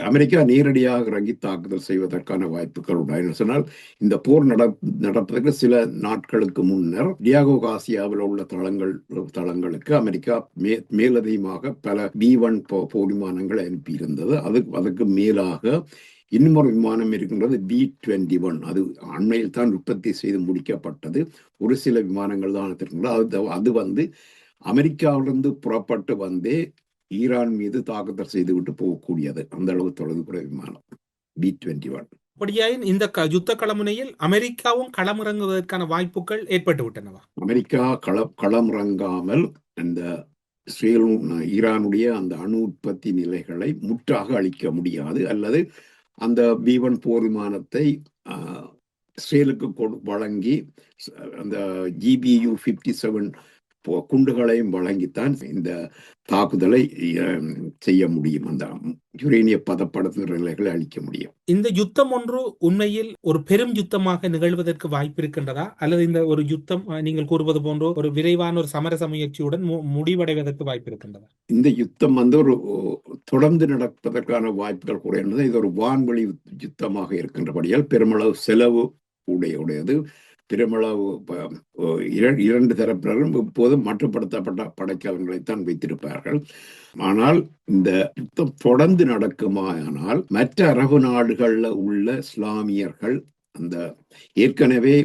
America நேரடியாக இறங்கி தாக்குதல் செய்வதற்கான வாய்ப்புகள் உண்டு. சொன்னால் இந்த போர் நடப்பதற்கு சில நாட்களுக்கு முன்னர் டியாகோ காசியாவில் உள்ள தளங்களுக்கு அமெரிக்கா மேலதிகமாக பல B-1 போர் விமானங்கள் அனுப்பியிருந்தது. அதுக்கு மேலாக இன்னொரு விமானம் இருக்கின்றது B-21. அது அண்மையில் தான் உற்பத்தி செய்து முடிக்கப்பட்டது. ஒரு சில விமானங்கள் தான் இருக்கின்றது. அது அமெரிக்காவிலிருந்து புறப்பட்டு வந்தே ஈரான் மீது தாக்குதல் செய்துவிட்டு போகக்கூடியது. அந்த அளவு தொலைதூர விமானம் B-21. அப்படியாயின் இந்த யுத்த களமுனையில் அமெரிக்காவும் களமிறங்குவதற்கான வாய்ப்புகள் ஏற்பட்டு விட்டனவா? அமெரிக்கா களமிறங்காமல் இந்த ஈரானுடைய அந்த அணு உற்பத்தி நிலைகளை முற்றாக அழிக்க முடியாது. அல்லது அந்த B-1 போர் விமானத்தை இஸ்ரேலுக்கு வழங்கி அந்த GBU-57 குண்டுகளையும் வழங்கித்தான் இந்த தாக்குதலை செய்ய முடியும். அந்த யுரேனிய பதப்படுத்துகிற நிலைகளை அளிக்க முடியும். இந்த யுத்தம் ஒன்று உண்மையில் ஒரு பெரும் யுத்தமாக நிகழ்வதற்கு வாய்ப்பு இருக்கின்றதா, அல்லது இந்த ஒரு யுத்தம் நீங்கள் கூறுவது போன்ற ஒரு விரைவான ஒரு சமரச முயற்சியுடன் முடிவடைவதற்கு வாய்ப்பு இருக்கின்றதா? இந்த யுத்தம் ஒரு தொடர்ந்து நடப்பதற்கான வாய்ப்புகள் குறைந்தது. இது ஒரு வான்வெளி யுத்தமாக இருக்கின்றபடியால் பெருமளவு செலவு உடையது. பெருமளவு இரண்டு தரப்பினரும் இப்போதும் மட்டுப்படுத்தப்பட்ட படைக்கலங்களைத்தான் வைத்திருப்பார்கள். ஆனால் இந்த யுத்தம் தொடர்ந்து நடக்குமானால் மற்ற அரபு நாடுகள்ல உள்ள இஸ்லாமியர்கள் அந்த ஏற்கனவே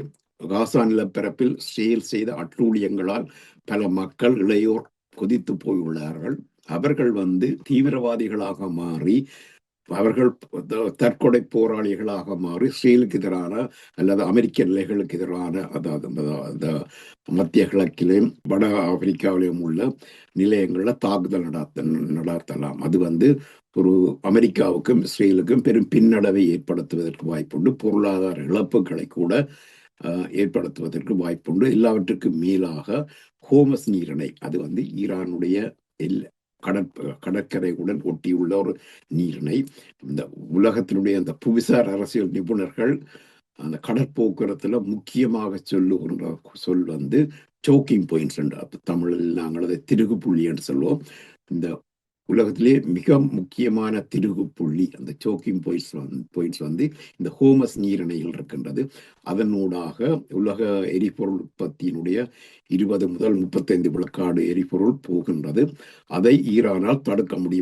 காசா நிலப்பரப்பில் செயல் செய்த அட்டூழியங்களால் பல மக்கள் இளையோர் கொதித்து போயுள்ளார்கள். அவர்கள் தீவிரவாதிகளாக மாறி அவர்கள் தற்கொலை போராளிகளாக மாறி இஸ்ரேலுக்கு எதிரான அல்லது அமெரிக்க நிலைகளுக்கு எதிரான, அதாவது மத்திய கிழக்கிலும் வட ஆப்பிரிக்காவிலும் உள்ள நிலையங்கள்ல தாக்குதல் நடத்தலாம். அது ஒரு அமெரிக்காவுக்கும் இஸ்ரேலுக்கும் பெரும் பின்னடைவை ஏற்படுத்துவதற்கு வாய்ப்புண்டு. பொருளாதார இழப்புகளை கூட ஏற்படுத்துவதற்கு வாய்ப்புண்டு. எல்லாவற்றுக்கும் மேலாக ஹோமஸ் நீரிணை, அது ஈரானுடைய கடற்கரையுடன் ஒட்டியுள்ள ஒரு நீரிணை. இந்த உலகத்தினுடைய அந்த புவிசார் அரசியல் நிபுணர்கள் அந்த கடற்போக்குவரத்துல முக்கியமாக சொல்லுகின்ற சொல் சோக்கிங் பாயிண்ட்ஸ். தமிழில் நாங்கள் அதை திருகு புள்ளி என்று சொல்லுவோம். இந்த உலகத்திலே மிக முக்கியமான திருகு புள்ளி அந்த சோக்கிங் பாயிண்ட்ஸ் இந்த ஹோமஸ் நீரிணையில் இருக்கின்றது. அதனூடாக உலக எரிபொருள் உற்பத்தியினுடைய 20 முதல் 35 விழுக்காடு எரிபொருள் போகின்றது. அதை ஈரானால் தடுக்க முடியும்.